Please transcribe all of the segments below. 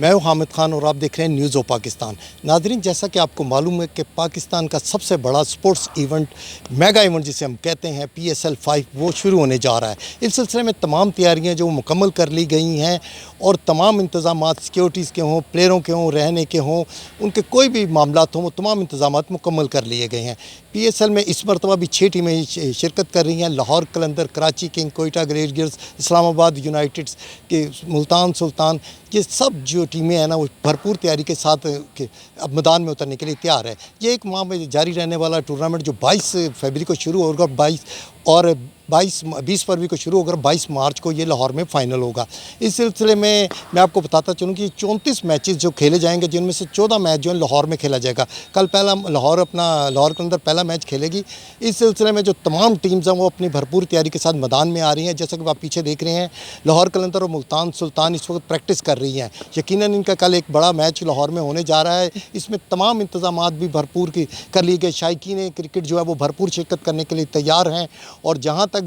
मैं हूं हामिद खान और आप देख रहे हैं न्यूज़ ऑफ पाकिस्तान। नाज़रीन, जैसा कि आपको मालूम है कि पाकिस्तान का सबसे बड़ा स्पोर्ट्स इवेंट, मेगा इवेंट जिसे हम कहते हैं, PSL 5 वो शुरू होने जा रहा है। इस सिलसिले में तमाम तैयारियां जो मुकम्मल कर ली गई हैं और तमाम इंतज़ामात सिक्योरिटीज़ के हों, प्लेयरों के हों, रहने के हों, उनके कोई भी मामलात हों, वो तमाम इंतज़ामात मुकम्मल कर लिए गए हैं। PSL में इस मरतबा भी 6 टीमें शिरकत कर रही हैं। Lahore Qalandar, Karachi King, Quetta Gladiators, Islamabad United के मुल्तान सुल्तान, ये सब जो टीमें हैं ना, वो भरपूर तैयारी के साथ अब मैदान में उतरने के लिए तैयार है। ये एक माह में जारी रहने वाला टूर्नामेंट जो 22 फरवरी को शुरू होगा, 20 फरवरी को शुरू होकर 22 मार्च को ये लाहौर में फ़ाइनल होगा। इस सिलसिले में मैं आपको बताता चलूँ कि 34 मैचेस जो खेले जाएंगे, जिनमें से 14 मैच जो है लाहौर में खेला जाएगा। कल लाहौर के अंदर पहला मैच खेलेगी। इस सिलसिले में जो तमाम टीम्स हैं वो अपनी भरपूर तैयारी के साथ मैदान में आ रही हैं। जैसा कि आप पीछे देख रहे हैं, लाहौर कलंदर और मुल्तान सुल्तान इस वक्त प्रैक्टिस कर रही हैं। यकीनन इनका कल एक बड़ा मैच लाहौर में होने जा रहा है। इसमें तमाम इंतजामात भी भरपूर कर लिए गए। शायकीन क्रिकेट जो है वो भरपूर शिरकत करने के लिए तैयार हैं। और जहाँ तक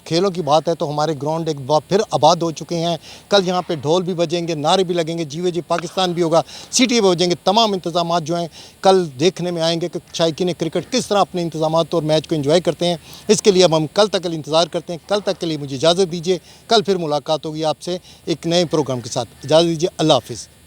खेलों की बात है तो हमारे ग्राउंड एक बार फिर आबाद हो चुके हैं। कल यहाँ पे ढोल भी बजेंगे, नारे भी लगेंगे, जीवे जी पाकिस्तान भी होगा, सीटी भी बजेंगे। तमाम इंतजामात जो हैं कल देखने में आएंगे कि शायकीन क्रिकेट किस तरह अपने इंतजामात और मैच को एंजॉय करते हैं। इसके लिए अब हम कल तक इंतज़ार करते हैं। कल तक के लिए मुझे इजाज़त दीजिए। कल फिर मुलाकात होगी आपसे एक नए प्रोग्राम के साथ। इजाज़त दीजिए। अल्लाह हाफ़िज़।